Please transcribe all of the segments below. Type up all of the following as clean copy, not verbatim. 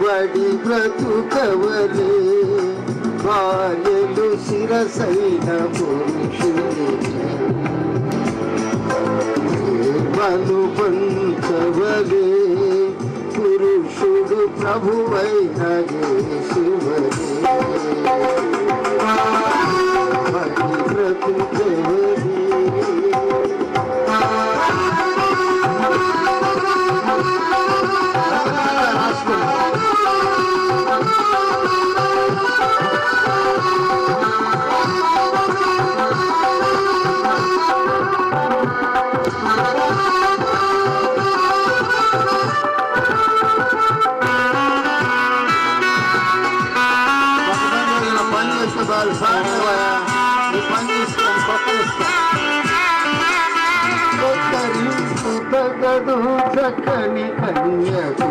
బడి బ్రతుకవలే భార్యలు శిరసైన పురుషులు మను పంచవలే పురుషుడు ప్రభువైన యేసువలే బడి బ్రతుకవలే చక్కని కన్యకు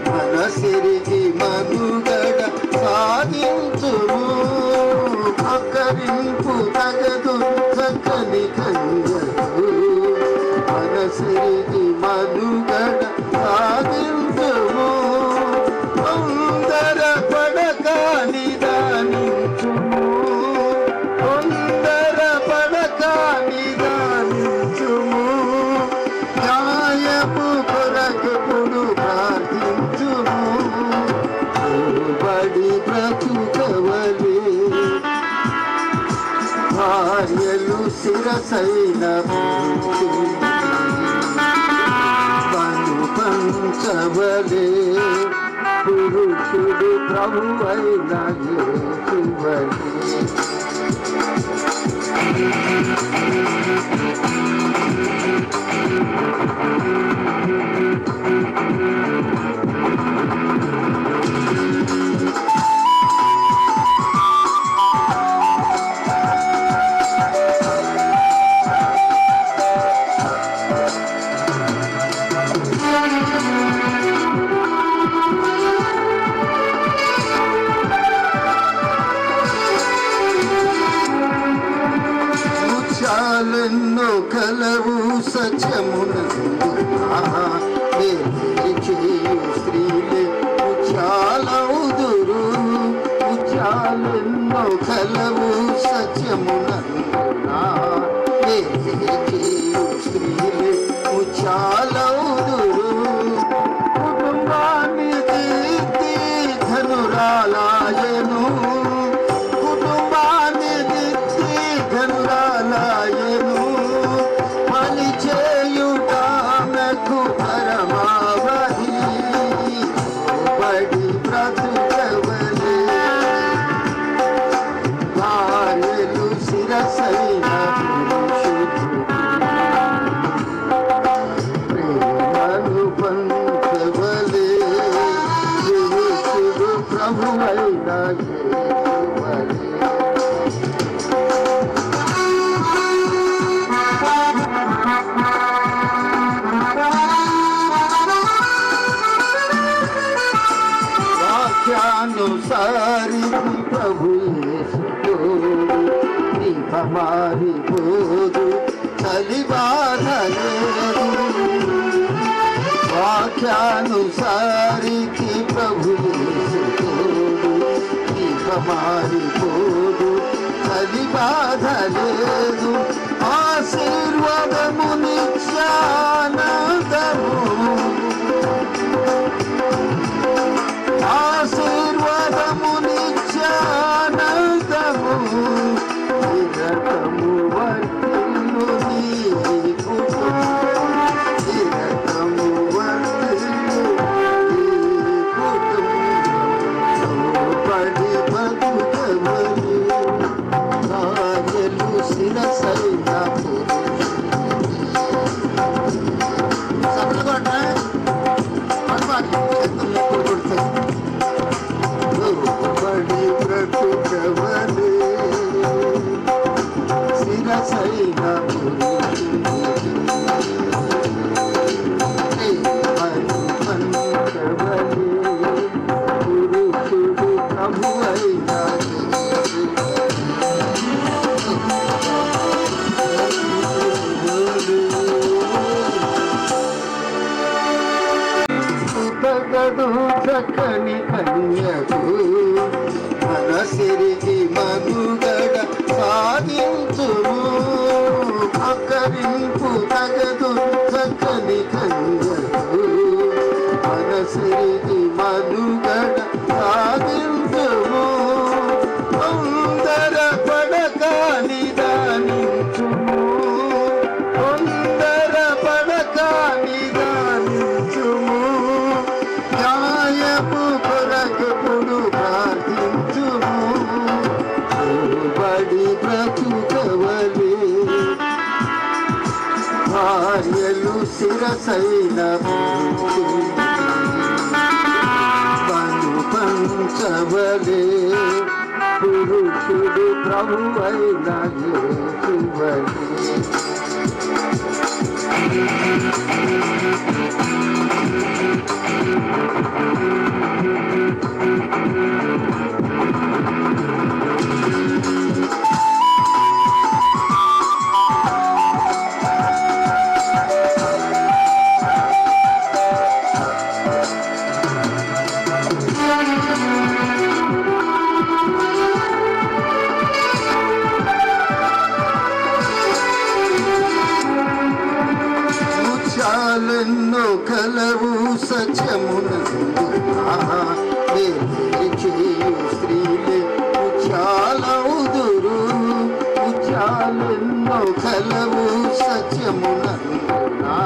మనసిరిగి మనుగడ సాగించుము అక్కరింపు తగదు చక్కని కన్యకు మనసిరిగి మనుగడ సాగించుము తొందర పడక నిదానించుము తొందర పడక నిదానించుము న్యాయపు కొరకుడు ప్రార్థించుము బడి బ్రతుకవలే భార్యలు శిరసైన బను పంచవలే పురుషుడు ప్రభువైన యేసువలే ముత్యాలెన్నో కలవు సత్యమునందు స్త్రీలే ముత్యాలవుదురు ముత్యాలెన్నో కలవు సత్యమునందు స్త్రీలే ముత్యాలవుదురు కుటుంబాన్ని తీర్చి ధనురాలాయను కుటుంబాన్ని తీర్చి ధనురాలాయను పని చేయుట నాకు పరమావధి బడి బ్రతుకవలే భార్యలు శిరసైన ప్రేమను పంచవలే పురుషుడు ప్రభువైన యేసువలే వాక్యానుసారి ప్రభు యేసుతో దీపమారిపోదు చలి బాధ లేదు వాక్యానుసారికి ప్రభు యేసుతో దీపమారిపోదు చలి బాధ లేదు ఆశీర్వాదము నిత్యానందము ఆశీర్వాదము నిత్యానందము నిరతము వర్తిల్లు నీ కుటుంబం నిరతము వర్తిల్లు నీ కుటుంబం పడి బతుకవలే భార్యలు శిరసైన పురుషులు తగదు చక్కని కన్యకు మనసిరికి మనుగడ సాధించుము అక్కరింపు తగదు చక్కని కన్యకు మనసిరికి మనుగడ సాధించుము తొందర పడక నిదానించుము తొందర పడక నిదానించుము న్యాయపు కొరకుడు ప్రార్థించుము బడి బ్రతుకవలే భార్యలు శిరసైన పంచవలే పురుషుడు ప్రభువైన యేసువలే ముత్యాలెన్నో కలవు సత్యమునందు స్త్రీలే ముత్యాలవుదురు ముత్యాలెన్నో కలవు సత్యమునందునా